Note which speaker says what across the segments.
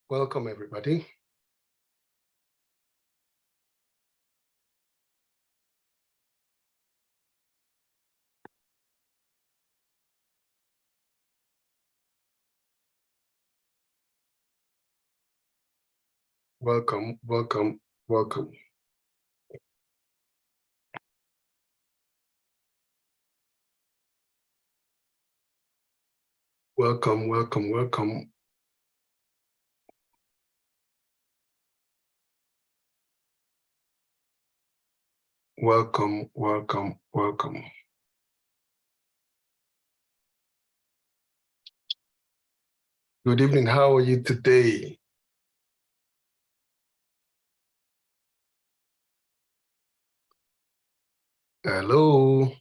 Speaker 1: Welcome, everybody. Welcome, welcome, welcome. Welcome, welcome, welcome. Welcome, welcome, welcome. Good evening. How are you today? Hello.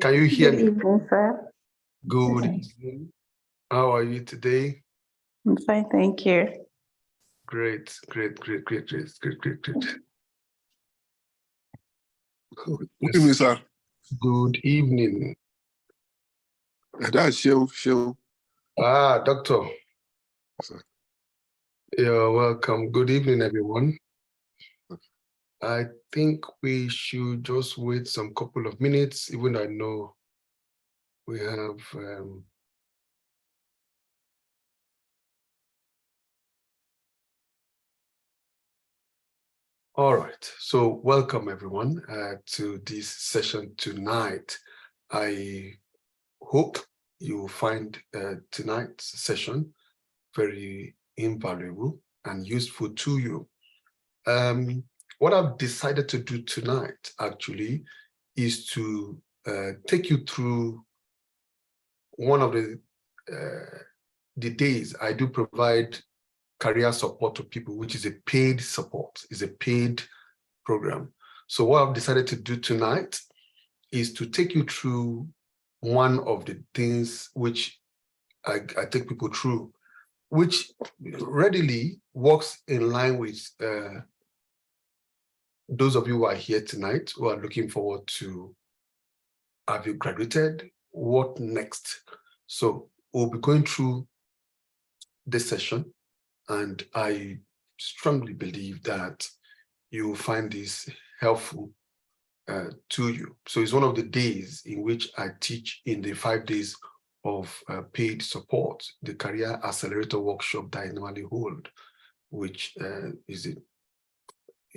Speaker 1: Can you hear me?
Speaker 2: Good evening, sir.
Speaker 1: Good evening. How are you today?
Speaker 2: I'm fine, thank you.
Speaker 1: Great, great, great, great, great, great, great, great.
Speaker 3: Good evening, sir.
Speaker 1: Good evening.
Speaker 3: That's Shew.
Speaker 1: Doctor.
Speaker 3: Sir.
Speaker 1: You're welcome. Good evening, everyone. I think we should just wait some couple of minutes, even though I know we have all right, so welcome everyone to this session tonight. I hope you find tonight's session very invaluable and useful to you. What I've decided to do tonight actually is to take you through one of the days I do provide career support to people, which is a paid support, is a paid program. So what I've decided to do tonight is to take you through one of the things which I take people through, which readily works in line with those of you who are here tonight who are looking forward to, have you graduated? What next? So we'll be going through this session, and I strongly believe that you will find this helpful to you. So it's one of the days in which I teach in the 5 days of paid support, the Career Accelerator workshop that I normally hold, which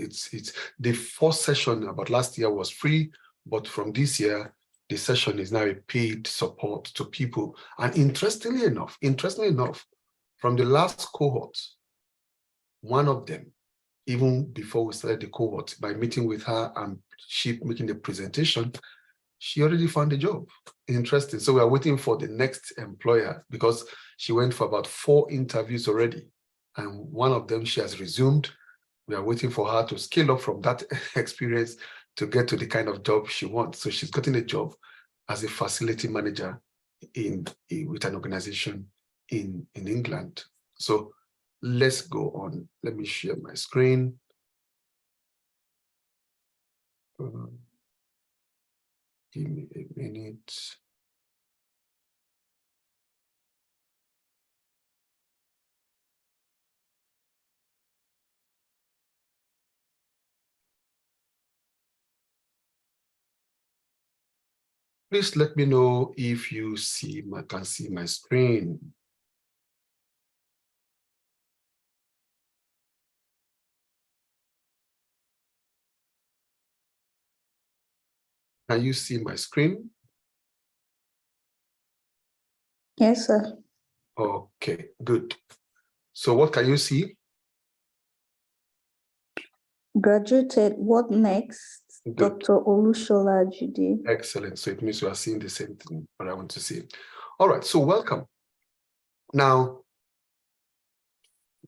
Speaker 1: it's the first session about last year was free, but from this year, the session is now a paid support to people. And interestingly enough, from the last cohort, one of them, even before we started the cohort, by meeting with her and she making the presentation, she already found a job. Interesting. So we are waiting for the next employer because she went for about 4 interviews already. And one of them she has resumed. We are waiting for her to scale up from that experience to get to the kind of job she wants. So she's gotten a job as a facility manager with an organization in England. So let's go on. Let me share my screen. Give me a minute. Please let me know if you can see my screen. Can you see my screen?
Speaker 2: Yes, sir.
Speaker 1: Okay, good. So what can you see?
Speaker 2: Graduated, what next?
Speaker 1: Good.
Speaker 2: Dr. Olushola Ajide.
Speaker 1: Excellent. So it means you are seeing the same thing, but I want to see. All right, so welcome. Now,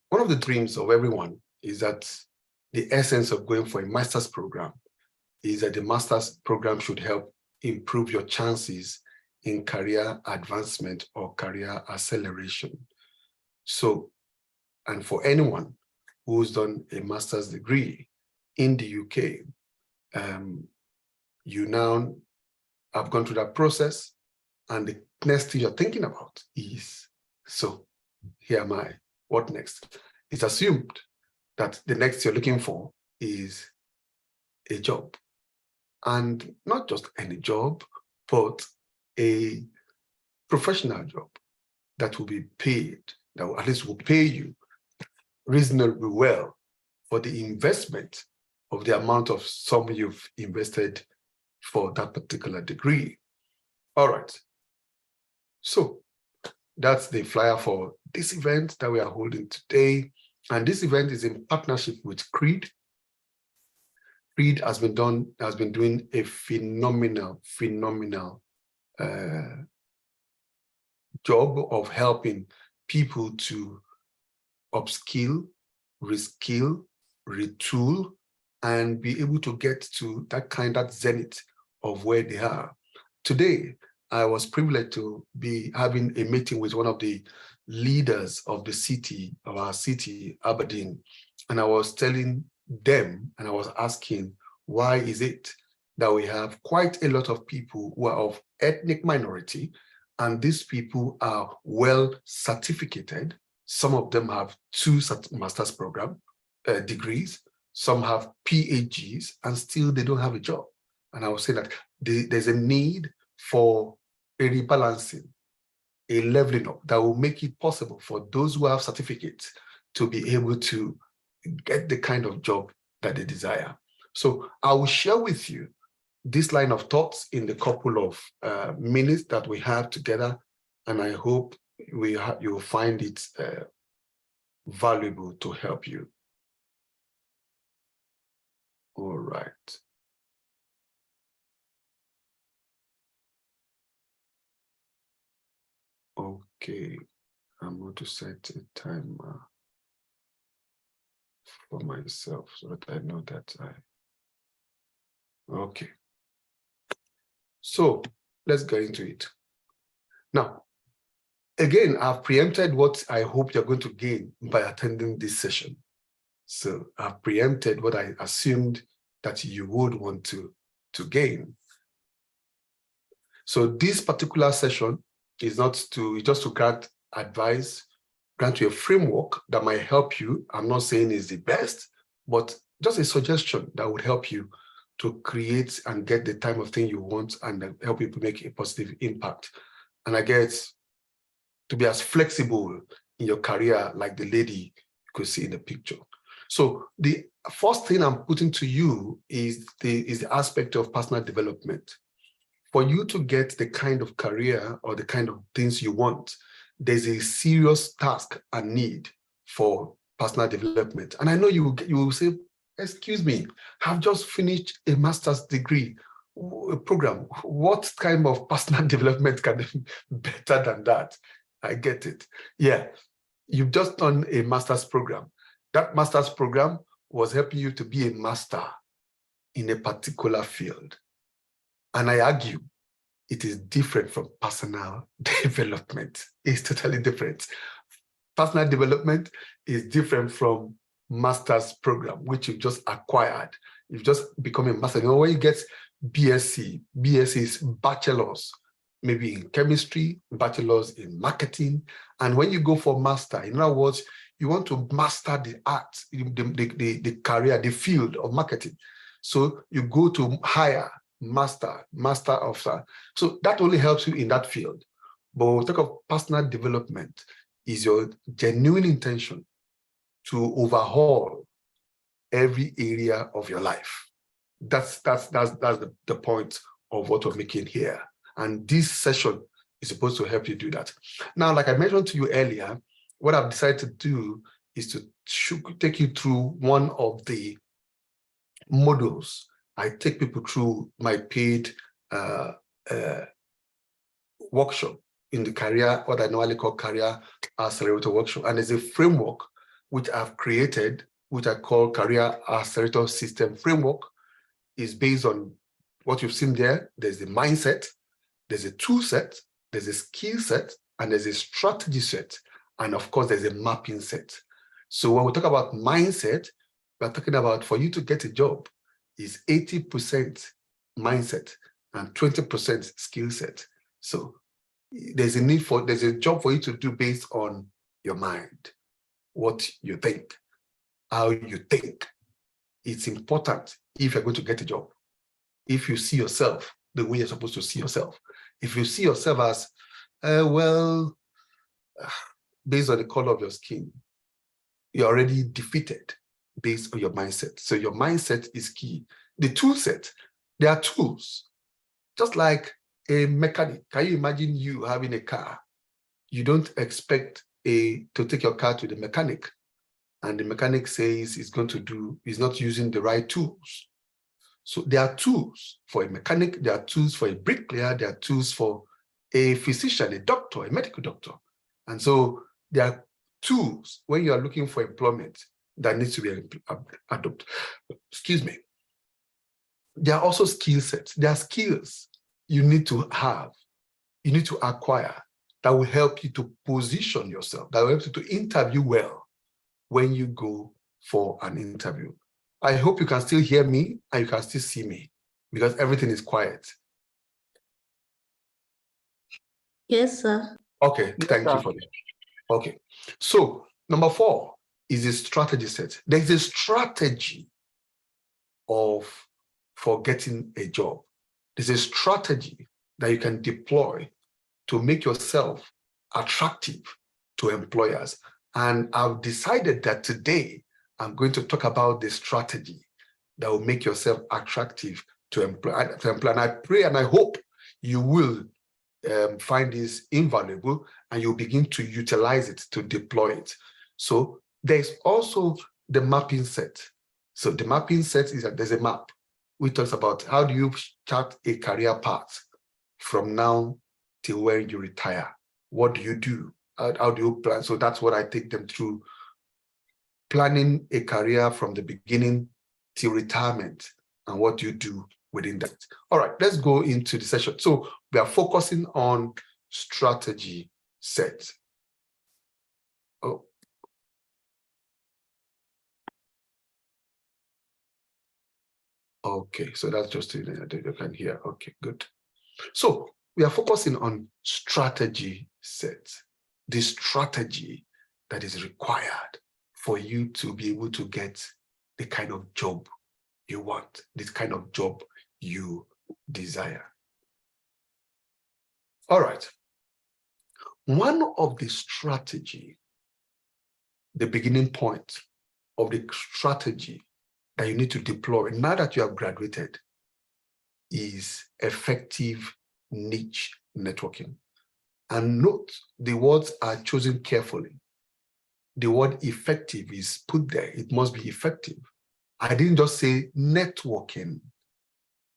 Speaker 1: one of the dreams of everyone is that the essence of going for a master's program is that the master's program should help improve your chances in career advancement or career acceleration. So, and for anyone who's done a master's degree in the UK, you now have gone through that process, and the next thing you're thinking about is
Speaker 3: So
Speaker 1: here am I. What next? It's assumed that the next you're looking for is a job. And not just any job, but a professional job that will be paid, that will, at least will pay you reasonably well for the investment of the amount of sum you've invested for that particular degree. All right. So that's the flyer for this event that we are holding today. And this event is in partnership with Creed. Creed has been doing a phenomenal job of helping people to upskill, reskill, retool, and be able to get to that zenith of where they are. Today, I was privileged to be having a meeting with one of the leaders of the city, of our city, Aberdeen, and I was telling them, and I was asking, why is it that we have quite a lot of people who are of ethnic minority, and these people are well certificated? Some of them have 2 master's program degrees, some have PhDs, and still they don't have a job. And I would say that there's a need for a rebalancing, a leveling up that will make it possible for those who have certificates to be able to get the kind of job that they desire. So I will share with you this line of thoughts in the couple of minutes that we have together, and I hope you will find it valuable to help you. All right. Okay, I'm going to set a timer for myself so that I know that okay. So let's get into it. Now, again, I've preempted what I hope you're going to gain by attending this session. So I've preempted what I assumed that you would want to gain. So this particular session is just to grant advice, grant you a framework that might help you. I'm not saying it's the best, but just a suggestion that would help you to create and get the type of thing you want and help you to make a positive impact. And I guess to be as flexible in your career like the lady you could see in the picture. So the first thing I'm putting to you is the aspect of personal development. For you to get the kind of career or the kind of things you want, there's a serious task and need for personal development. And I know you will say, excuse me, I've just finished a master's degree program. What kind of personal development can be better than that? I get it. Yeah, you've just done a master's program. That master's program was helping you to be a master in a particular field. And I argue it is different from personal development. It's totally different. Personal development is different from master's program, which you've just acquired. You've just become a master. You know, when you get BSc is bachelor's, maybe in chemistry, bachelor's in marketing. And when you go for master, in other words, you want to master the art, the career, the field of marketing. So you go to higher master officer. So that only helps you in that field. But when we talk of personal development, is your genuine intention to overhaul every area of your life. That's the point of what we're making here. And this session is supposed to help you do that. Now, like I mentioned to you earlier, what I've decided to do is to take you through one of the modules. I take people through my paid workshop in the career, what I normally call career accelerator workshop. And there's a framework which I've created, which I call career accelerator system framework. Is based on what you've seen there. There's the mindset, there's a tool set, there's a skill set, and there's a strategy set. And of course, there's a mapping set. So when we talk about mindset, we're talking about for you to get a job is 80% mindset and 20% skill set. So there's a job for you to do based on your mind, what you think, how you think. It's important if you're going to get a job. If you see yourself the way you're supposed to see yourself. If you see yourself as, based on the color of your skin, you're already defeated based on your mindset. So your mindset is key. The tool set, there are tools. Just like a mechanic. Can you imagine you having a car? You don't expect to take your car to the mechanic, and the mechanic says he's not using the right tools. So there are tools for a mechanic, there are tools for a bricklayer, there are tools for a physician, a doctor, a medical doctor. And so there are tools when you are looking for employment that needs to be adopted. Excuse me. There are also skill sets. There are skills you need to have, you need to acquire that will help you to position yourself, that will help you to interview well when you go for an interview. I hope you can still hear me and you can still see me because everything is quiet.
Speaker 2: Yes, sir.
Speaker 1: Okay, thank you for that. Okay, so number 4 is a strategy set. There's a strategy for getting a job. There's a strategy that you can deploy to make yourself attractive to employers. And I've decided that today I'm going to talk about the strategy that will make yourself attractive to employ. And I pray and I hope you will find this invaluable and you'll begin to utilize it, to deploy it. So there's also the mapping set. So the mapping set is that there's a map which talks about how do you chart a career path from now till when you retire. What do you do? How do you plan? So that's what I take them through, planning a career from the beginning till retirement and what you do within that. All right, let's go into the session. So we are focusing on strategy set. Oh. Okay, so that's just you can hear. Okay, good. So we are focusing on strategy set, the strategy that is required for you to be able to get the kind of job you want, this kind of job you desire. All right. One of the strategy, the beginning point of the strategy that you need to deploy now that you have graduated is effective niche networking. And note, the words are chosen carefully. The word effective is put there. It must be effective. I didn't just say networking.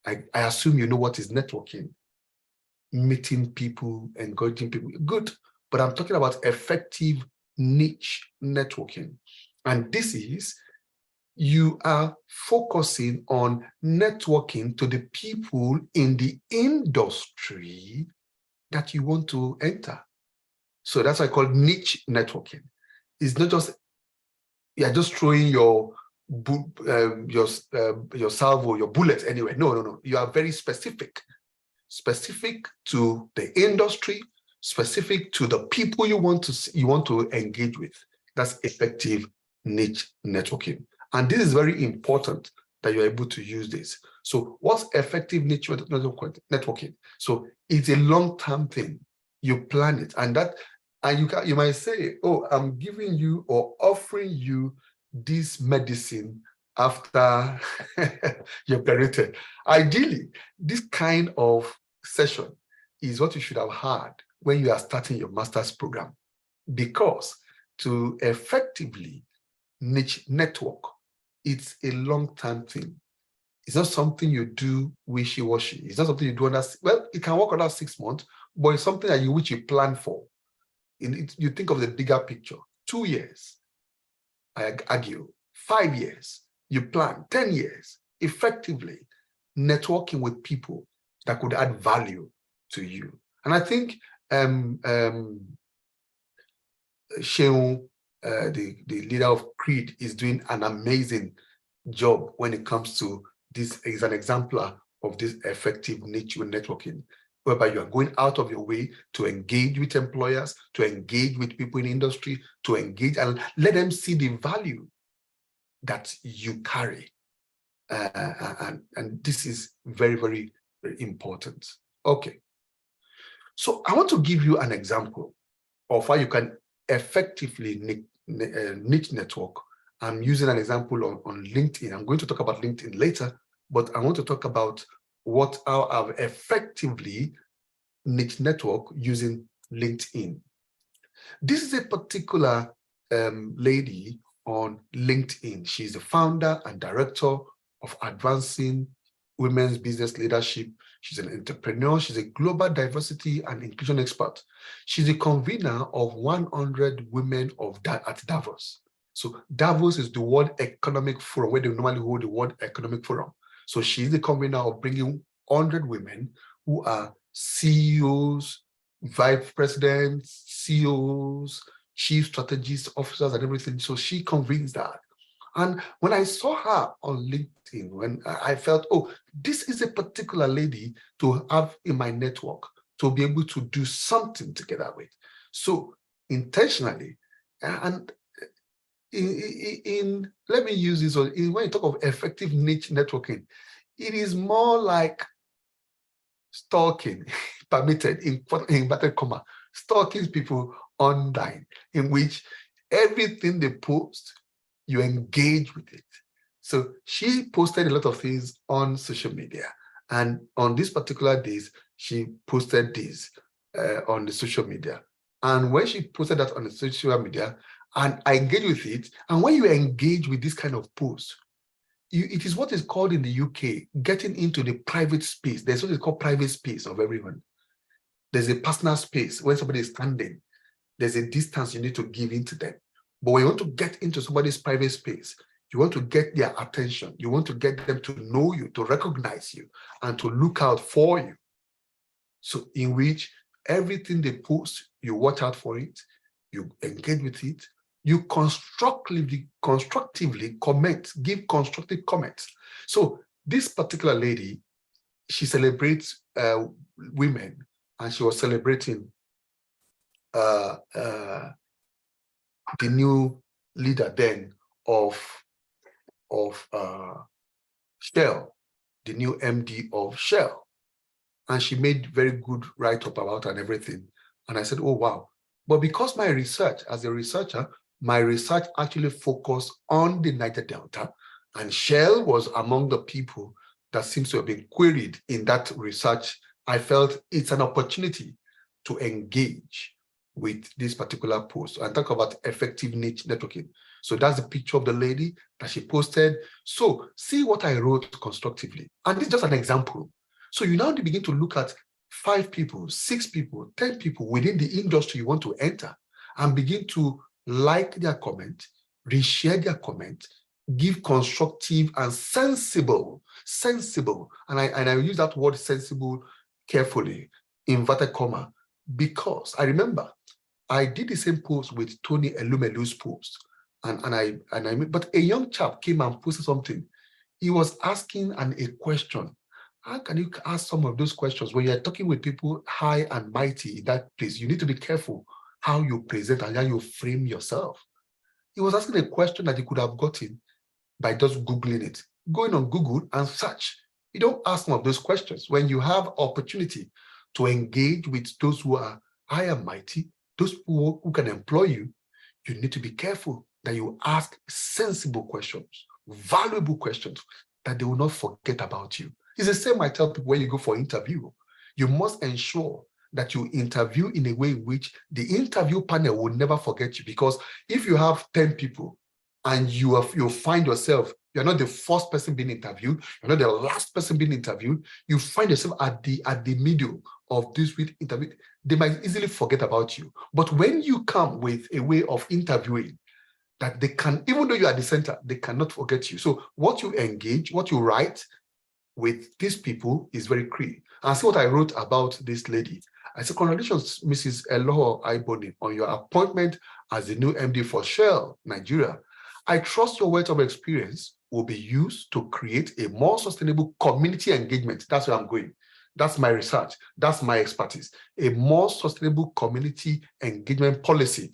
Speaker 1: I assume you know what is networking. Meeting people, encouraging people. Good. But I'm talking about effective niche networking. And this is, you are focusing on networking to the people in the industry that you want to enter. So that's what I call niche networking. It's not just, you're just throwing your salvo, your bullets anywhere. No. You are very specific to the industry, specific to the people you want to engage with. That's effective niche networking. And this is very important that you're able to use this. So what's effective niche networking? So it's a long-term thing. You plan it, and you might say, oh, I'm giving you or offering you this medicine after you've graduated. Ideally, this kind of session is what you should have had when you are starting your master's program, because to effectively niche network, it's a long-term thing. It's not something you do wishy-washy. It's not something you do well, it can work under 6 months, but it's something that you plan for. You think of the bigger picture. 2 years, I argue, 5 years, you plan, 10 years, effectively networking with people that could add value to you. And I think Sheung, the leader of Creed, is doing an amazing job when it comes to this. Is an exemplar of this effective niche networking. whereby you are going out of your way to engage with employers, to engage with people in industry, to engage and let them see the value that you carry. And this is very, very, very important. Okay. So I want to give you an example of how you can effectively niche network. I'm using an example on LinkedIn. I'm going to talk about LinkedIn later, but I want to talk about how I've effectively niche network using LinkedIn. This is a particular lady on LinkedIn. She's the founder and director of Advancing Women's Business Leadership. She's an entrepreneur. She's a global diversity and inclusion expert. She's the convener of 100 Women at Davos. So Davos is the World Economic Forum, where they normally hold the World Economic Forum. So she's the convener of bringing 100 women who are CEOs, vice presidents, CEOs, chief strategist officers, and everything. So she convenes that. And when I saw her on LinkedIn, when I felt, oh, this is a particular lady to have in my network to be able to do something together with. So intentionally, and let me use this, when you talk of effective niche networking, it is more like stalking, permitted in inverted comma, stalking people online, in which everything they post, you engage with it. So she posted a lot of things on social media. And on these particular days, she posted this on the social media. And when she posted that on the social media, and I engage with it, and when you engage with this kind of post, it is what is called in the UK, getting into the private space. There's what is called private space of everyone. There's a personal space when somebody is standing. There's a distance you need to give into them. But when you want to get into somebody's private space, you want to get their attention. You want to get them to know you, to recognize you, and to look out for you. So in which everything they post, you watch out for it, you engage with it, you constructively comment, give constructive comments. So this particular lady, she celebrates women, and she was celebrating the new leader then of Shell, the new MD of Shell. And she made very good write-up about her and everything. And I said, oh, wow. But because my research, as a researcher, my research actually focused on the Niger Delta, and Shell was among the people that seems to have been queried in that research. I felt it's an opportunity to engage with this particular post and talk about effective niche networking. So that's the picture of the lady that she posted. So see what I wrote constructively. And this is just an example. So you now begin to look at 5 people, 6 people, 10 people within the industry you want to enter, and begin to like their comment, reshare their comment, give constructive and sensible, and I use that word sensible carefully, inverted comma, because I remember I did the same post with Tony Elumelu's post, but a young chap came and posted something. He was asking a question. How can you ask some of those questions when you're talking with people high and mighty in that place? You need to be careful how you present and how you frame yourself. He was asking a question that he could have gotten by just Googling it. Going on Google and search. You don't ask some of those questions. When you have opportunity to engage with those who are high and mighty, those people who can employ you, you need to be careful that you ask sensible questions, valuable questions that they will not forget about you. It's the same I tell people when you go for interview. You must ensure that you interview in a way in which the interview panel will never forget you. Because if you have 10 people and you find yourself, you're not the first person being interviewed, you're not the last person being interviewed, you find yourself at the middle of this week interview, they might easily forget about you. But when you come with a way of interviewing that they can, even though you are at the center, they cannot forget you. So what you engage, what you write with these people is very key. And see what I wrote about this lady. I said, congratulations, Mrs. Eloho Iboni, on your appointment as the new MD for Shell, Nigeria. I trust your wealth of experience will be used to create a more sustainable community engagement. That's where I'm going. That's my research. That's my expertise. A more sustainable community engagement policy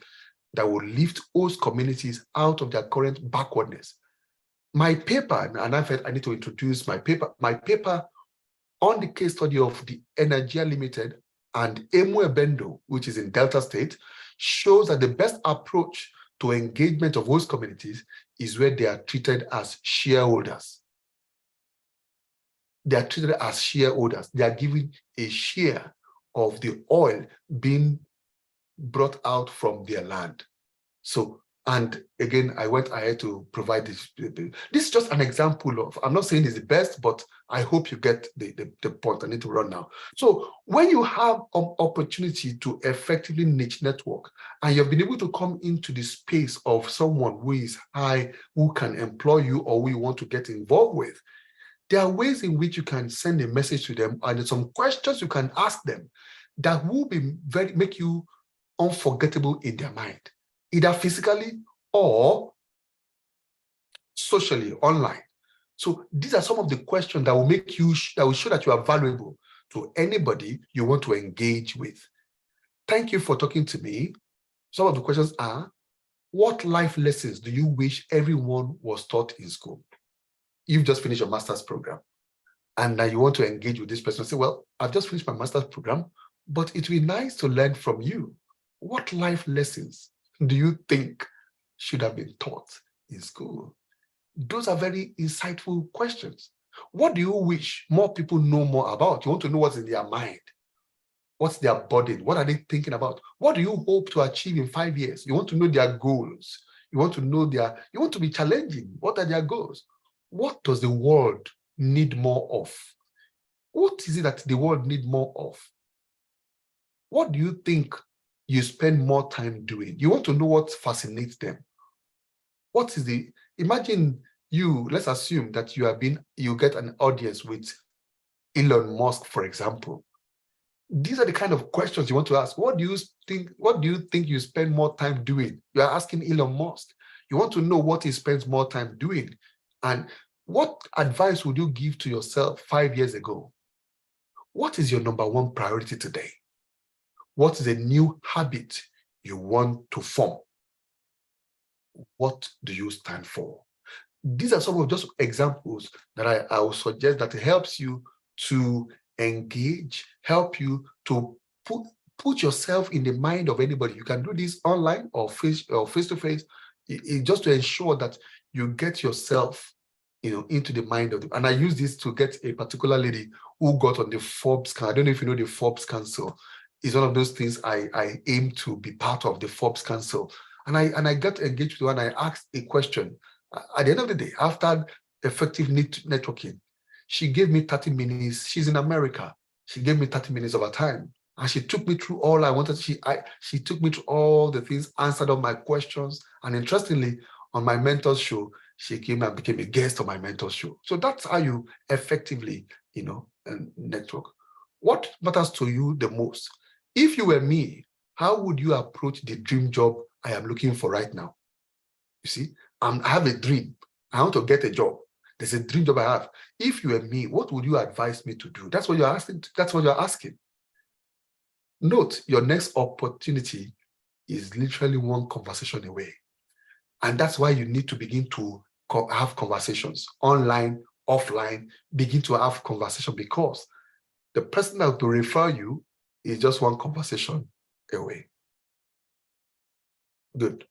Speaker 1: that will lift host communities out of their current backwardness. My paper, and I felt I need to introduce my paper on the case study of the Energia Limited and Emuebendo, which is in Delta State, shows that the best approach to engagement of host communities is where they are treated as shareholders. They are treated as shareholders. They are given a share of the oil being brought out from their land. So, and again, I went ahead to provide this. This is just an example of, I'm not saying it's the best, but I hope you get the point. I need to run now. So when you have an opportunity to effectively niche network, and you've been able to come into the space of someone who is high, who can employ you or who you want to get involved with, there are ways in which you can send a message to them, and there's some questions you can ask them that will be make you unforgettable in their mind, either physically or socially online. So these are some of the questions that will make you, that will show that you are valuable to anybody you want to engage with. Thank you for talking to me. Some of the questions are, what life lessons do you wish everyone was taught in school? You've just finished your master's program, and now you want to engage with this person. Say, well, I've just finished my master's program, but it would be nice to learn from you. What life lessons do you think should have been taught in school? Those are very insightful questions. What do you wish more people know more about? You want to know what's in their mind. What's their burden? What are they thinking about? What do you hope to achieve in 5 years? You want to know their goals. You want to know you want to be challenging. What are their goals? What does the world need more of? What is it that the world need more of? What do you think you spend more time doing? You want to know what fascinates them. What is imagine let's assume that you get an audience with Elon Musk, for example. These are the kind of questions you want to ask. What do you think you spend more time doing? You are asking Elon Musk. You want to know what he spends more time doing. And what advice would you give to yourself 5 years ago? What is your number one priority today? What is a new habit you want to form? What do you stand for? These are some of just examples that I would suggest that helps you to engage, help you to put yourself in the mind of anybody. You can do this online or face-to-face, just to ensure that you get yourself into the mind of them. And I use this to get a particular lady who got on the Forbes. I don't know if you know the Forbes Council. It's one of those things I aim to be part of, the Forbes Council. And I got engaged with her, and I asked a question. At the end of the day, after effective networking, she gave me 30 minutes. She's in America. She gave me 30 minutes of her time. And she took me through all I wanted. She took me through all the things, answered all my questions. And interestingly, on my mentor's show, she came and became a guest on my mentor's show. So that's how you effectively, network. What matters to you the most? If you were me, how would you approach the dream job I am looking for right now? You see, I have a dream. I want to get a job. There's a dream job I have. If you were me, what would you advise me to do? That's what you're asking. That's what you're asking. Note, your next opportunity is literally one conversation away. And that's why you need to begin to have conversations online, offline, begin to have conversation, because the person that will refer you is just one conversation away. Good.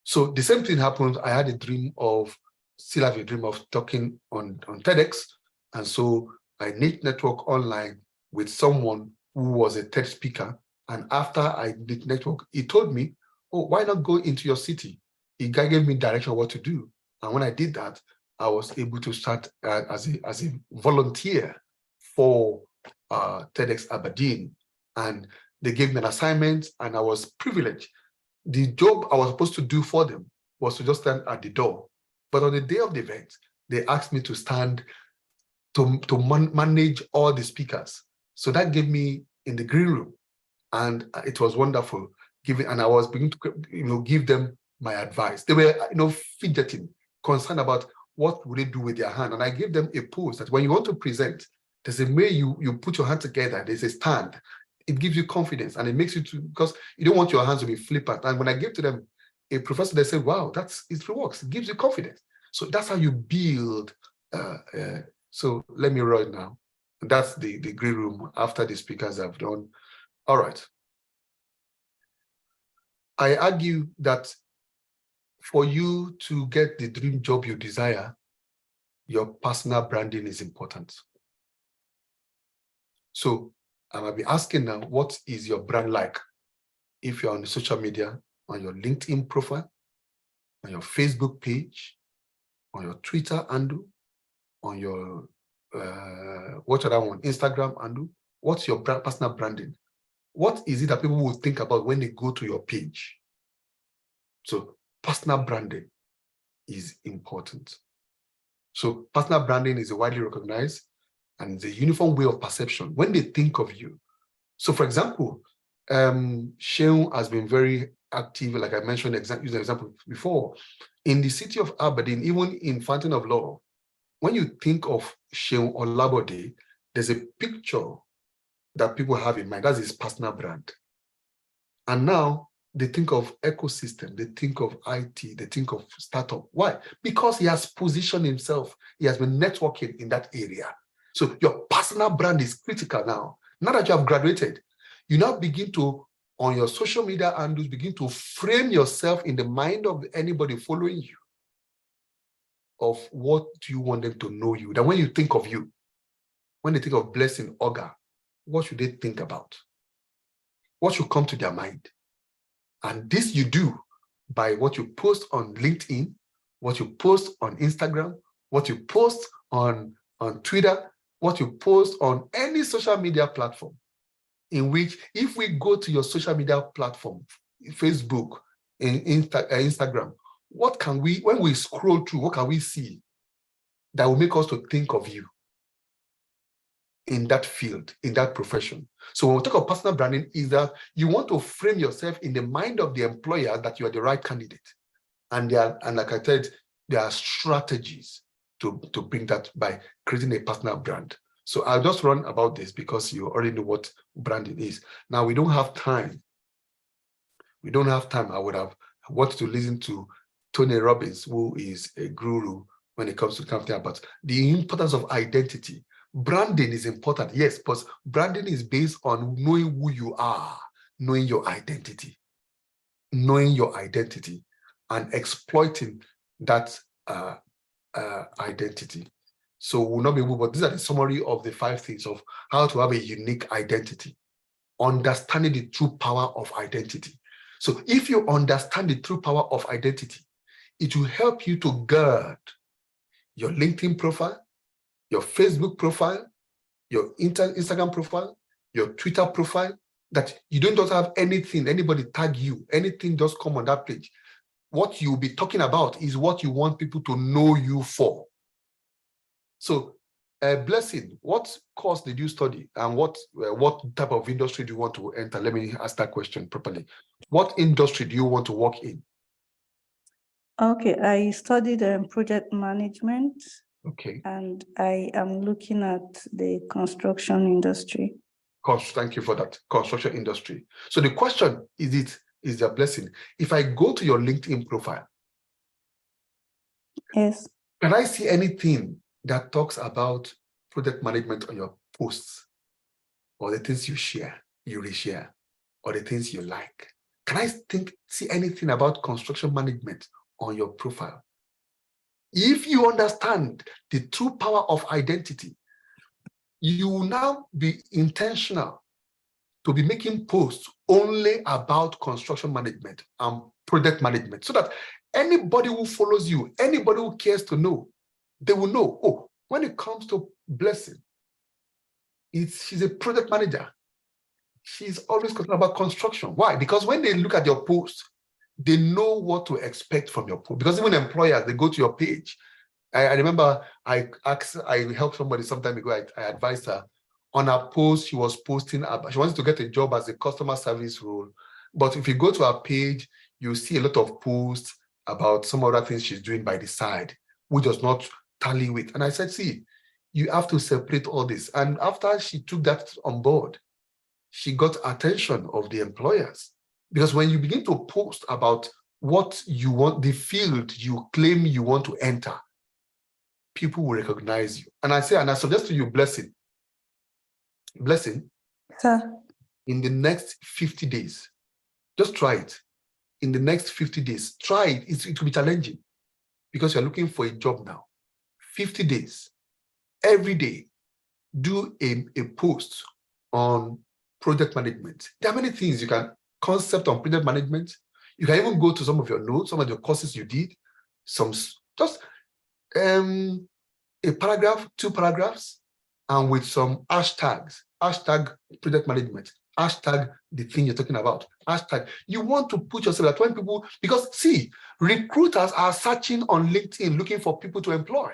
Speaker 1: So the same thing happened. I had a dream of, still have a dream of talking on TEDx. And so I network online with someone who was a TED speaker. And after I did network, he told me, oh, why not go into your city? He gave me direction on what to do. And when I did that, I was able to start as a volunteer for TEDx Aberdeen. And they gave me an assignment, and I was privileged. The job I was supposed to do for them was to just stand at the door. But on the day of the event, they asked me to stand to manage all the speakers. So that gave me in the green room, and it was wonderful. And I was beginning to give them my advice. They were fidgeting, concerned about what would they do with their hand? And I gave them a pose that when you want to present, there's a way you put your hand together, there's a stand. It gives you confidence and it makes you to, because you don't want your hands to be flippant. And when I gave to them a professor, they said, wow, it works. It gives you confidence. So that's how you build. So let me roll it now. That's the green room after the speakers have done. All right. I argue that for you to get the dream job you desire, your personal branding is important. So I might be asking now, what is your brand like? If you're on the social media, on your LinkedIn profile, on your Facebook page, on your Twitter handle, on your what other one, Instagram handle, what's your personal branding? What is it that people will think about when they go to your page? So personal branding is important. So personal branding is widely recognized and the uniform way of perception when they think of you. So for example, Sheung has been very active, like I mentioned, used an example before. In the city of Aberdeen, even in Fountain of Law, when you think of Sheung Olabode, there's a picture that people have in mind. That's his personal brand. And now they think of ecosystem, they think of IT, they think of startup. Why? Because he has positioned himself, he has been networking in that area. So your personal brand is critical now. Now that you have graduated, you now begin to, on your social media handles, begin to frame yourself in the mind of anybody following you of what do you want them to know you. That when you think of you, when they think of Blessing Oga, what should they think about? What should come to their mind? And this you do by what you post on LinkedIn, what you post on Instagram, what you post on Twitter, what you post on any social media platform, in which if we go to your social media platform, Facebook, Instagram, what can we, when we scroll through, what can we see that will make us to think of you in that field, in that profession? So when we talk of personal branding, is that you want to frame yourself in the mind of the employer that you are the right candidate. And like I said, there are strategies to bring that by creating a personal brand. So I'll just run about this because you already know what branding is. Now we don't have time. We don't have time. I would have wanted to listen to Tony Robbins, who is a guru when it comes to company, but the importance of identity. Branding is important, yes, but branding is based on knowing who you are, knowing your identity and exploiting that identity. So we'll not be able, but these are the summary of the 5 things of how to have a unique identity, understanding the true power of identity. So if you understand the true power of identity, it will help you to guard your LinkedIn profile, your Facebook profile, your Instagram profile, your Twitter profile, that you don't just have anything, anybody tag you, anything just come on that page. What you'll be talking about is what you want people to know you for. So, Blessing, what course did you study and what type of industry do you want to enter? Let me ask that question properly. What industry do you want to work in?
Speaker 2: Okay, I studied project management.
Speaker 1: Okay.
Speaker 2: And I am looking at the construction industry.
Speaker 1: Thank you for that, construction industry. So the question is a Blessing. If I go to your LinkedIn profile,
Speaker 2: yes,
Speaker 1: can I see anything that talks about project management on your posts, or the things you share, you reshare, or the things you like? Can I see anything about construction management on your profile? If you understand the true power of identity, you will now be intentional to be making posts only about construction management and project management, so that anybody who follows you, anybody who cares to know, they will know, oh, when it comes to Blessing, she's a project manager. She's always concerned about construction. Why? Because when they look at your post, they know what to expect from your post. Because even employers, they go to your page. I remember I helped somebody some time ago. I advised her on her post. She was posting about, she wanted to get a job as a customer service role. But if you go to her page, you see a lot of posts about some other things she's doing by the side, which does not tally with. And I said, see, you have to separate all this. And after she took that on board, she got attention of the employers. Because when you begin to post about what you want, the field you claim you want to enter, people will recognize you. And I say, and I suggest to you, Blessing,
Speaker 2: Sir.
Speaker 1: in the next 50 days, just try it. In the next 50 days, try it. It will be challenging because you're looking for a job now. 50 days, every day, do a post on project management. There are many things you can concept on project management. You can even go to some of your notes, some of the courses you did, just a paragraph, 2 paragraphs, and with some hashtags, hashtag project management, hashtag the thing you're talking about, hashtag. You want to put yourself at when people, because see, recruiters are searching on LinkedIn looking for people to employ.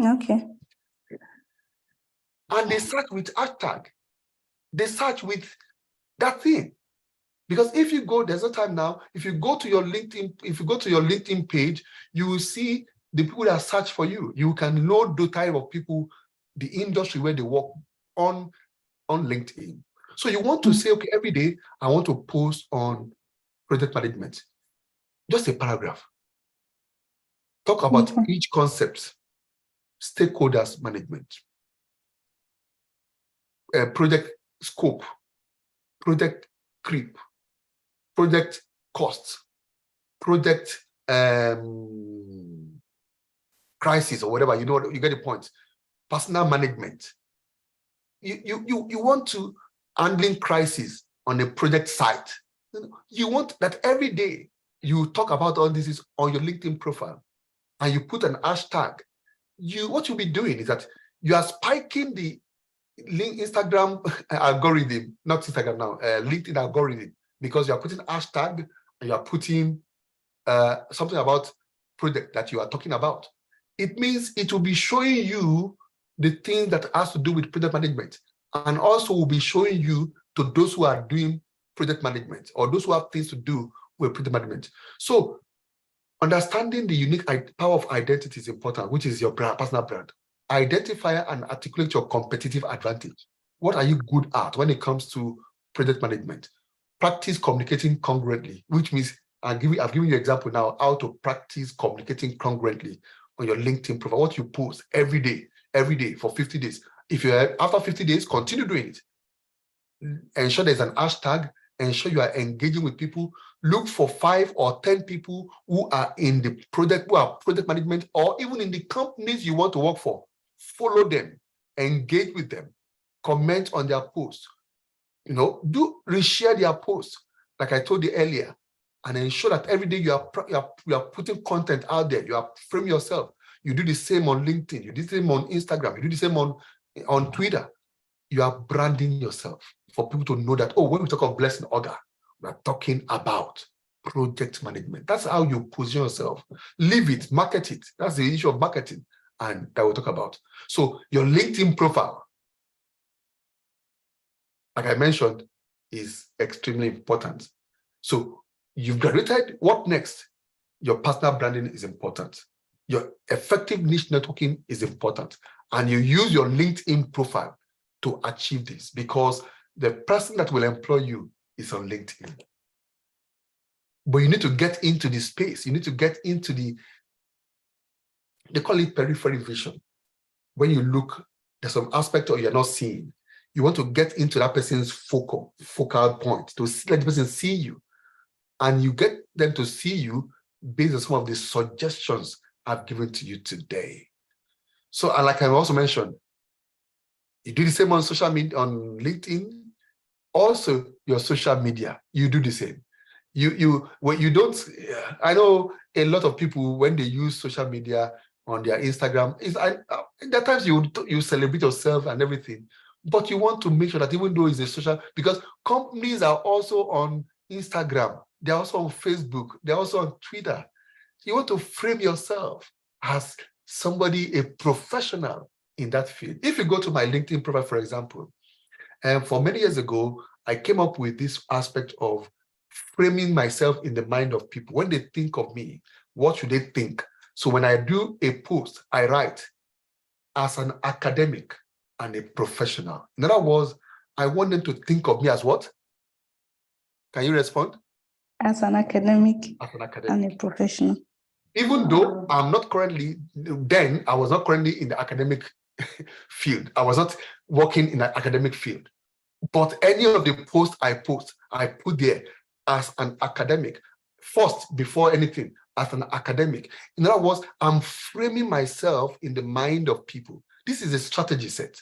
Speaker 2: Okay.
Speaker 1: And they search with hashtag. They search with that thing. Because if you go, there's no time now, if you go to your LinkedIn page, you will see the people that search for you. You can know the type of people, the industry where they work on LinkedIn. So you want to say, okay, every day I want to post on project management. Just a paragraph. Talk about each concept, stakeholders management, project scope, project creep, project costs, project crisis or whatever, you know, you get the point. Personal management. You want to handling crisis on a project site. You want that every day you talk about all this is on your LinkedIn profile and you put an hashtag. What you'll be doing is that you are spiking the Instagram algorithm, not Instagram now, LinkedIn algorithm, because you are putting hashtag and you are putting something about project that you are talking about. It means it will be showing you the things that has to do with project management, and also will be showing you to those who are doing project management or those who have things to do with project management. So understanding the unique power of identity is important, which is your brand, personal brand. Identify and articulate your competitive advantage. What are you good at when it comes to project management? Practice communicating congruently, which means I've given you an example now how to practice communicating congruently on your LinkedIn profile. What you post every day for 50 days. If you're after 50 days, continue doing it. Ensure there's an hashtag. Ensure you are engaging with people. Look for 5 or 10 people who are in the project, who are project management, or even in the companies you want to work for. Follow them, engage with them, comment on their posts. You know, reshare their posts, like I told you earlier, and ensure that every day you are putting content out there. You are framing yourself. You do the same on LinkedIn. You do the same on Instagram. You do the same on Twitter. You are branding yourself for people to know that, oh, when we talk of Blessing Oga, we're talking about project management. That's how you position yourself. Live it, market it. That's the issue of marketing, and that we'll talk about. So your LinkedIn profile, like I mentioned, is extremely important. So you've graduated, what next? Your personal branding is important. Your effective niche networking is important. And you use your LinkedIn profile to achieve this, because the person that will employ you is on LinkedIn. But you need to get into the space. You need to get into they call it periphery vision. When you look, there's some aspect of you're not seeing. You want to get into that person's focal point, to let the person see you. And you get them to see you based on some of the suggestions I've given to you today. So, and like I also mentioned, you do the same on social media, on LinkedIn, also your social media, you do the same. When you don't, I know a lot of people, when they use social media on their Instagram, there are times you celebrate yourself and everything, but you want to make sure that even though it's a social, because companies are also on Instagram, they're also on Facebook, they're also on Twitter. You want to frame yourself as somebody, a professional in that field. If you go to my LinkedIn profile, for example, and for many years ago, I came up with this aspect of framing myself in the mind of people. When they think of me, what should they think? So when I do a post, I write as an academic and a professional. In other words, I want them to think of me as what? Can you respond?
Speaker 2: As an academic
Speaker 1: As an
Speaker 2: and
Speaker 1: academic.
Speaker 2: a professional.
Speaker 1: Even though I'm not currently, then I was not currently in the academic field. I was not working in an academic field. But any of the posts I post, I put there as an academic, first, before anything, as an academic. In other words, I'm framing myself in the mind of people. This is a strategy set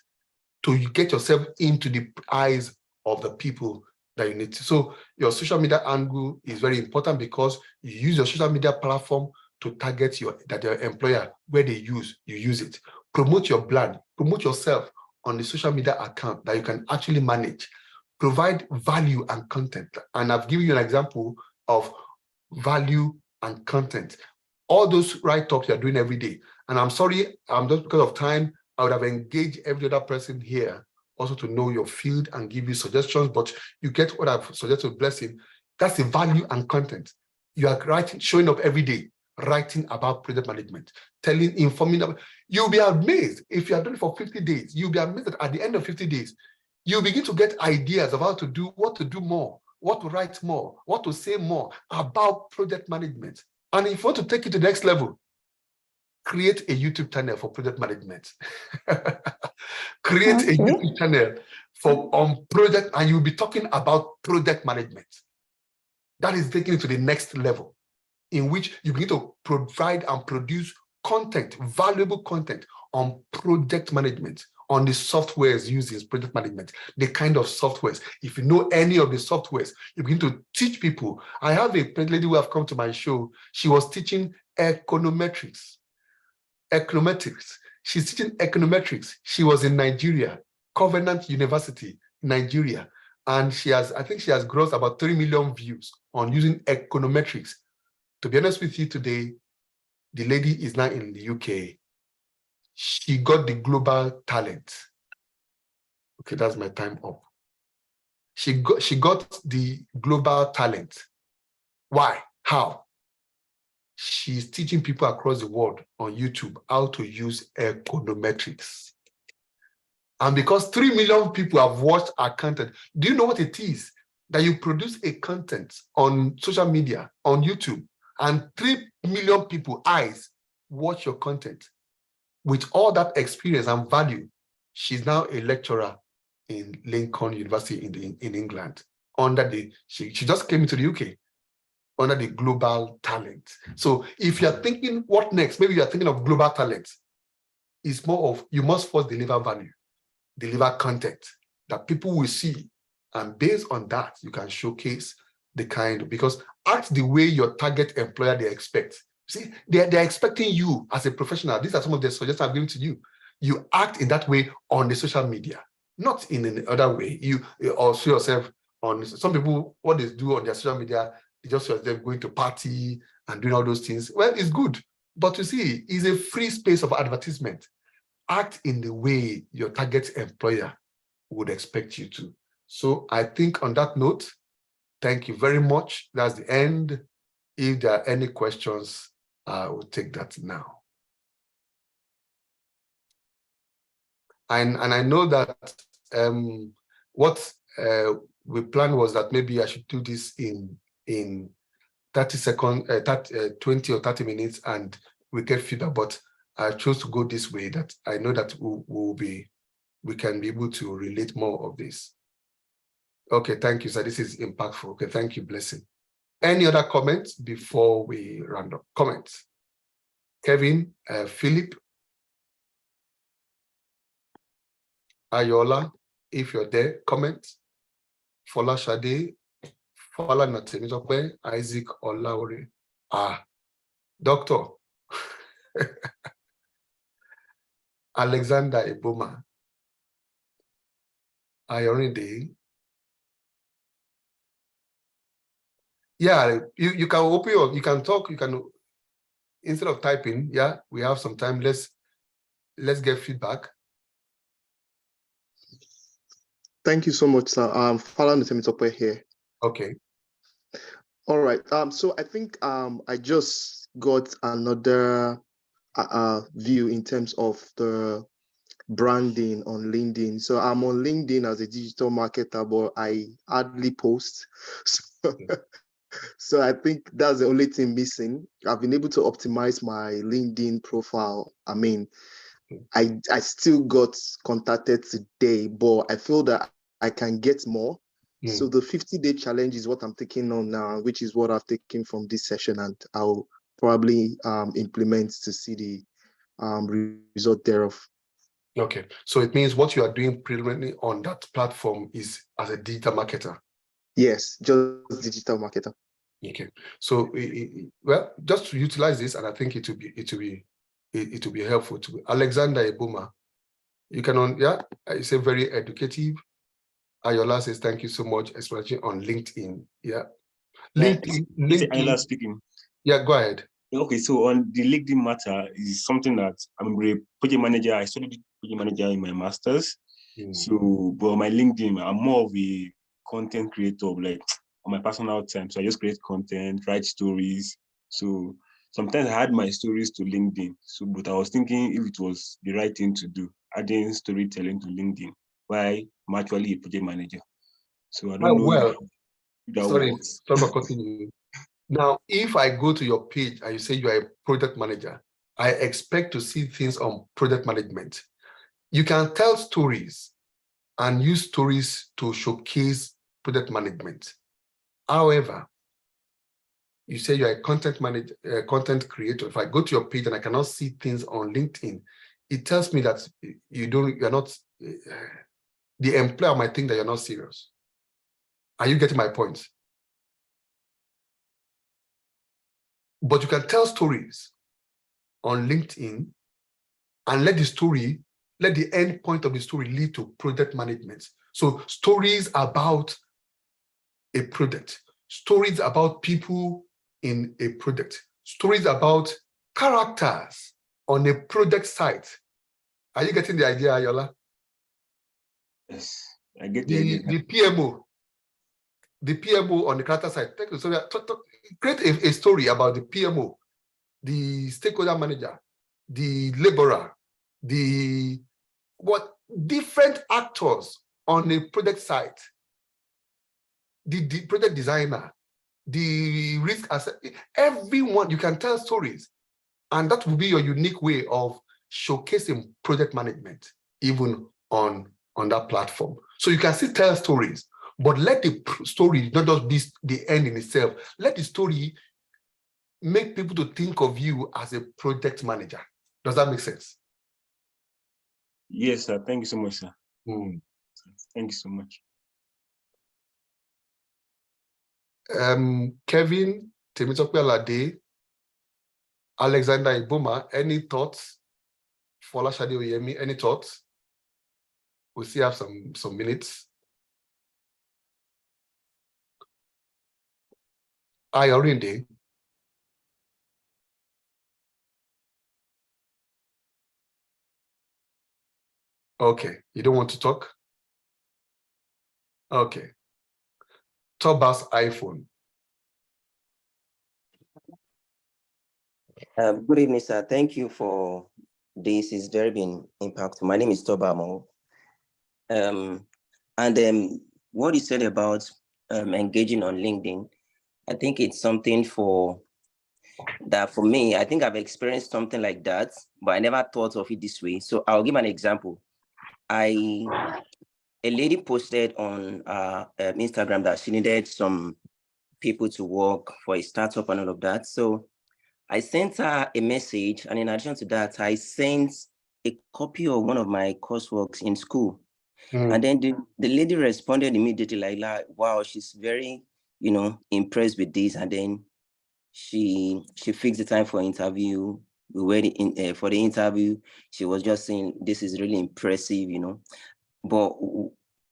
Speaker 1: to get yourself into the eyes of the people that you need to. So your social media angle is very important because you use your social media platform to target your employer where they you use it. Promote your brand, promote yourself on the social media account that you can actually manage. Provide value and content. And I've given you an example of value and content. All those write-ups you're doing every day. And I'm sorry, just because of time, I would have engaged every other person here also to know your field and give you suggestions, but you get what I've suggested, Blessing. That's the value and content. You are writing, showing up every day, writing about project management, informing them. You'll be amazed if you are doing it for 50 days. You'll be amazed that at the end of 50 days, you begin to get ideas of how to do, what to do more, what to write more, what to say more about project management. And if you want to take it to the next level, create a YouTube channel for project management. Create a YouTube channel on project, and you'll be talking about project management. That is taking it to the next level, in which you begin to provide and produce content, valuable content on project management, on the softwares used in project management, the kind of softwares. If you know any of the softwares, you begin to teach people. I have a lady who have come to my show. She was teaching econometrics. She's teaching econometrics. She was in Nigeria, Covenant University, Nigeria. And I think she has grossed about 3 million views on using econometrics. To be honest with you today, the lady is now in the UK. She got the global talent. Okay, that's my time up. She got the global talent. Why? How? She's teaching people across the world on YouTube how to use econometrics. And because 3 million people have watched our content, do you know what it is? That you produce a content on social media, on YouTube, and 3 million people eyes watch your content. With all that experience and value, she's now a lecturer in Lincoln University in England. She just came into the UK under the global talent. So if you're thinking what next, maybe you're thinking of global talent, it's more of you must first deliver value, deliver content that people will see. And based on that, you can showcase the kind, because act the way your target employer they expect. See, they're expecting you as a professional. These are some of the suggestions I'm giving to you. You act in that way on the social media, not in any other way. You also yourself on some people, what they do on their social media, they just show them going to party and doing all those things. Well, it's good, but you see, it's a free space of advertisement. Act in the way your target employer would expect you to. So I think on that note, thank you very much. That's the end. If there are any questions, I will take that now. And I know that what we planned was that maybe I should do this in 30 seconds, 20 or 30 minutes, and we get feedback. But I chose to go this way, that I know that we can be able to relate more of this. Okay, thank you, sir. This is impactful. Okay, thank you, Blessing. Any other comments before we round up? Comments? Kevin, Philip, Ayola, if you're there, comment. Fola Shade, Fola Natemitope, Isaac Olaore. Doctor. Alexander Eboma. Ayorinde. Yeah, you can open you can talk, you can, instead of typing, yeah, we have some time. Let's get feedback.
Speaker 4: Thank you so much, sir. Following the Temitope here.
Speaker 1: Okay.
Speaker 4: All right. So I think I just got another view in terms of the branding on LinkedIn. So I'm on LinkedIn as a digital marketer, but I hardly post. So I think that's the only thing missing. I've been able to optimize my LinkedIn profile. I mean, I still got contacted today, but I feel that I can get more. So the 50-day challenge is what I'm taking on now, which is what I've taken from this session, and I'll probably implement to see the result thereof.
Speaker 1: Okay, so it means what you are doing preliminarily on that platform is as a digital marketer.
Speaker 4: Yes, just digital marketer.
Speaker 1: Okay, so well, just to utilize this, and I think it will be helpful to Alexander Ebuma. You can it's a very educative. Ayola says thank you so much, especially on LinkedIn. Yeah, LinkedIn.
Speaker 5: Speaking.
Speaker 1: Yeah, go ahead.
Speaker 5: Okay, so on the LinkedIn matter is something that I'm a project manager. I studied project manager in my master's. So, but my LinkedIn, I'm more of a content creator, like on my personal time. So I just create content, write stories. So sometimes I add my stories to LinkedIn. So, but I was thinking if it was the right thing to do, adding storytelling to LinkedIn. Why I'm actually a project manager. So I don't know if that works.
Speaker 1: Sorry for cutting you. Now, if I go to your page and you say you are a product manager, I expect to see things on product management. You can tell stories and use stories to showcase product management. However, you say you're a content manager, content creator. If I go to your page and I cannot see things on LinkedIn, it tells me that you're not, the employer might think that you're not serious. Are you getting my point? But you can tell stories on LinkedIn and let the end point of the story lead to product management. So stories about a product, stories about people in a product, stories about characters on a product site. Are you getting the idea, Ayola?
Speaker 5: Yes, I get the idea.
Speaker 1: The PMO on the character side. Create a story about the PMO, the stakeholder manager, the laborer, different actors on a project site, the project designer, the risk assessment, everyone. You can tell stories, and that will be your unique way of showcasing project management, even on that platform. So you can still tell stories, but let the story not just be the end in itself. Let the story make people to think of you as a project manager. Does that make sense?
Speaker 5: Yes, sir. Thank you so much, sir. Thank you so much.
Speaker 1: Kevin, Temitope Alade, Alexander Iboma, any thoughts? Fola Shade Oyemi, any thoughts? We still have some minutes. Ayorinde. Okay, you don't want to talk? Okay. Tobas iPhone.
Speaker 6: Good evening, sir. Thank you for this. It's very been impactful. My name is Tobamo. What you said about engaging on LinkedIn, I think it's something for me. I think I've experienced something like that, but I never thought of it this way. So I'll give an example. A lady posted on Instagram that she needed some people to work for a startup and all of that. So I sent her a message, and in addition to that, I sent a copy of one of my courseworks in school. And then the lady responded immediately like, wow, she's very, impressed with this. And then she fixed the time for interview. We were for the interview. She was just saying, this is really impressive, But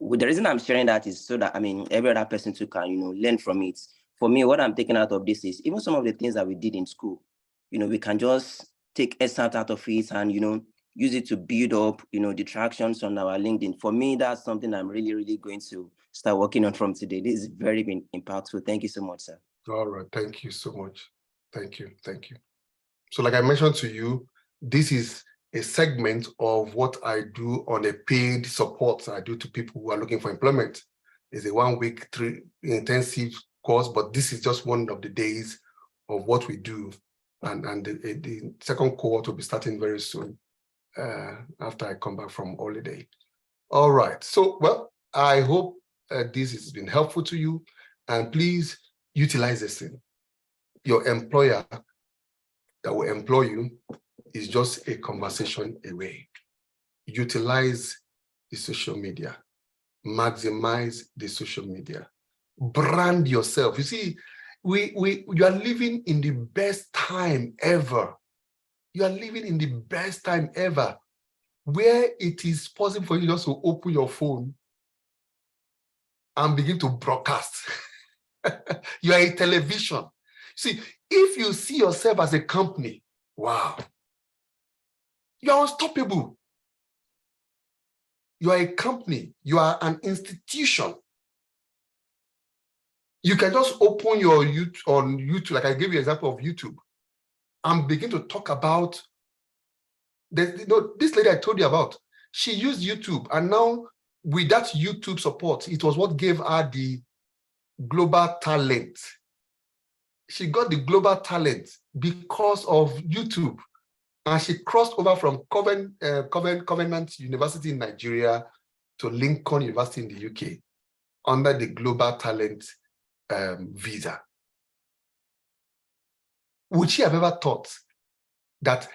Speaker 6: the reason I'm sharing that is so that, every other person too can, learn from it. For me, what I'm taking out of this is even some of the things that we did in school, we can just take essence out of it and, use it to build up, the tractions on our LinkedIn. For me, that's something I'm really, really going to start working on from today. This is very impactful. Thank you so much, sir.
Speaker 1: All right. Thank you so much. Thank you. Thank you. So like I mentioned to you, this is a segment of what I do on a paid support I do to people who are looking for employment. It's a 1 week, 3 intensive course, but this is just one of the days of what we do. And the second cohort will be starting very soon after I come back from holiday. All right, so, well, I hope this has been helpful to you, and please utilize this thing. Your employer that will employ you is just a conversation away. Utilize the social media, maximize the social media, brand yourself. You see, you are living in the best time ever. You are living in the best time ever, where it is possible for you just to open your phone and begin to broadcast. You are a television. See, if you see yourself as a company, wow, you are unstoppable. You are a company, you are an institution. You can just open your YouTube on YouTube, like I gave you an example of YouTube, and begin to talk about this lady I told you about. She used YouTube, and now with that YouTube support, it was what gave her the global talent. She got the global talent because of YouTube. And she crossed over from Covenant University in Nigeria to Lincoln University in the UK under the Global Talent visa. Would she have ever thought that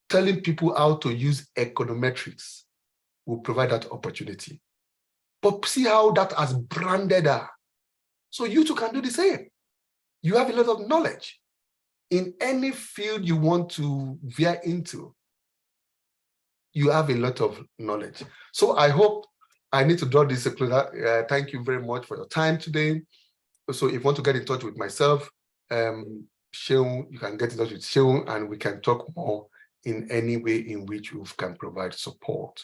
Speaker 1: telling people how to use econometrics will provide that opportunity? But see how that has branded her. So you too can do the same. You have a lot of knowledge in any field you want to veer into. You have a lot of knowledge. So I hope I need to draw this to close. Thank you very much for your time today. So if you want to get in touch with myself, Sheung, you can get in touch with Sheung, and we can talk more in any way in which we can provide support.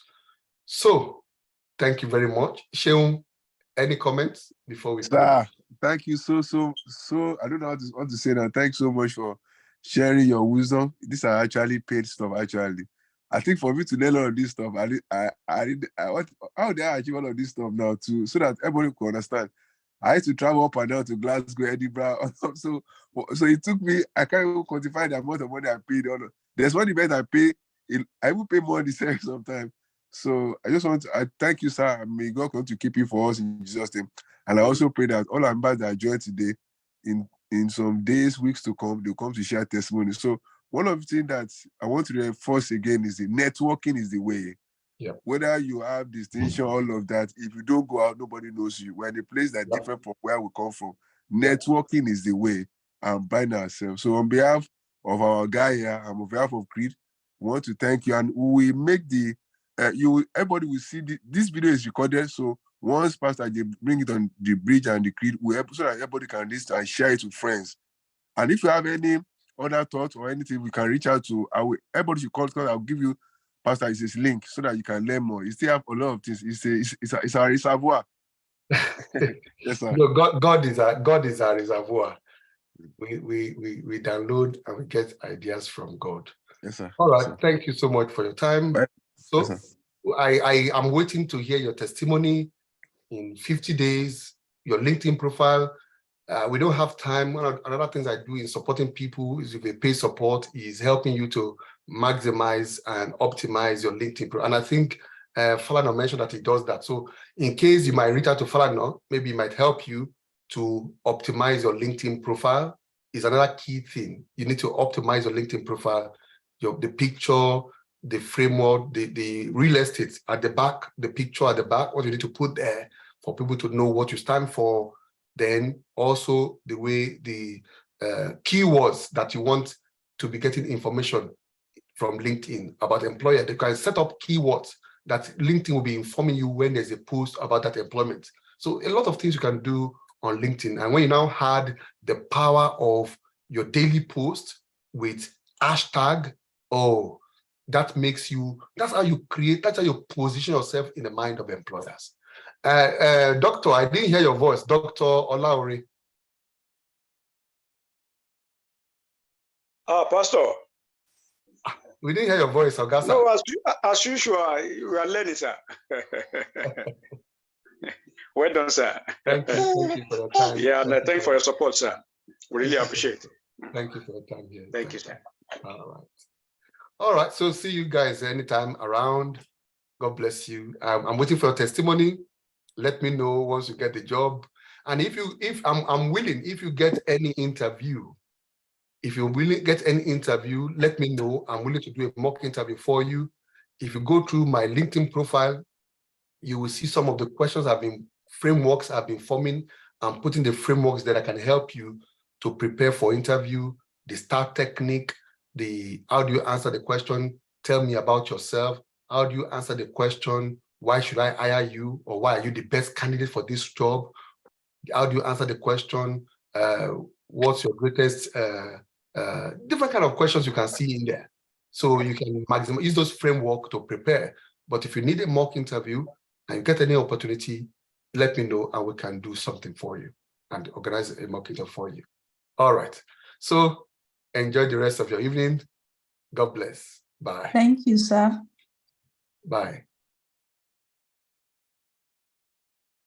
Speaker 1: So thank you very much. Sheung, any comments before we
Speaker 3: Sir, thank you so. I don't know what to say now. Thanks so much for sharing your wisdom. These are actually paid stuff, actually. I think for me to learn all of this stuff, how do I achieve all of this stuff now too, so that everybody can understand? I used to travel up and down to Glasgow, Edinburgh. So it took me, I can't even quantify the amount of money I paid. There's one event I pay, I will pay more this year sometimes. So I just want to thank you, sir. May God continue to keep you for us in Jesus' name. And I also pray that all our members that joined today, in some days, weeks to come, they'll come to share testimony. So one of the things that I want to reinforce again is the networking is the way.
Speaker 1: Yeah.
Speaker 3: Whether you have distinction, all of that, if you don't go out, nobody knows you. We're in a place that's different from where we come from. Networking is the way, and bind ourselves. So on behalf of our guy here, and on behalf of Creed, we want to thank you, and we make the everybody will see this video is recorded. So once Pastor they bring it on the bridge and the Creed, so that everybody can listen and share it with friends. And if you have any other thoughts or anything, we can reach out to everybody should call. I'll give you Pastor is his link so that you can learn more. You still have a lot of things. It's a reservoir. Yes, sir.
Speaker 1: No, God is our reservoir. We download and we get ideas from God.
Speaker 3: Yes, sir.
Speaker 1: All right.
Speaker 3: Yes,
Speaker 1: thank you so much for your time.
Speaker 3: Bye.
Speaker 1: So
Speaker 3: Yes,
Speaker 1: I am waiting to hear your testimony in 50 days, your LinkedIn profile. We don't have time. One of another things I do in supporting people is with a paid support is helping you to maximize and optimize your LinkedIn profile. And I think Falana mentioned that he does that. So in case you might reach out to Falana, maybe it might help you to optimize your LinkedIn profile. Is another key thing. You need to optimize your LinkedIn profile, the picture, the framework, the real estate at the back, the picture at the back, what you need to put there for people to know what you stand for. Then also the way the keywords that you want to be getting information from LinkedIn about employer. They can set up keywords that LinkedIn will be informing you when there's a post about that employment. So a lot of things you can do on LinkedIn. And when you now add the power of your daily post with hashtag, that makes you, that's how you position yourself in the mind of employers. Doctor, I didn't hear your voice, Dr. Olaore.
Speaker 7: Pastor.
Speaker 1: We didn't hear your voice, Augusta.
Speaker 7: No, as usual, we are learning, sir. Well done, sir.
Speaker 1: Thank you for your time.
Speaker 7: Yeah, and thank you for your support, sir. We really appreciate it.
Speaker 1: Thank you for your time here.
Speaker 7: Thank you, sir.
Speaker 1: All right. So see you guys anytime around. God bless you. I'm waiting for your testimony. Let me know once you get the job. And if I'm willing, if you get any interview, if you're willing to get any interview, let me know. I'm willing to do a mock interview for you. If you go through my LinkedIn profile, you will see some of the questions frameworks I've been forming. I'm putting the frameworks that I can help you to prepare for interview, the STAR technique, how do you answer the question, tell me about yourself, how do you answer the question, why should I hire you, or why are you the best candidate for this job? How do you answer the question, what's your greatest, different kind of questions you can see in there. So you can use those framework to prepare. But if you need a mock interview and you get any opportunity, let me know and we can do something for you and organize a mock interview for you. All right. So enjoy the rest of your evening. God bless. Bye.
Speaker 2: Thank you, sir.
Speaker 1: Bye.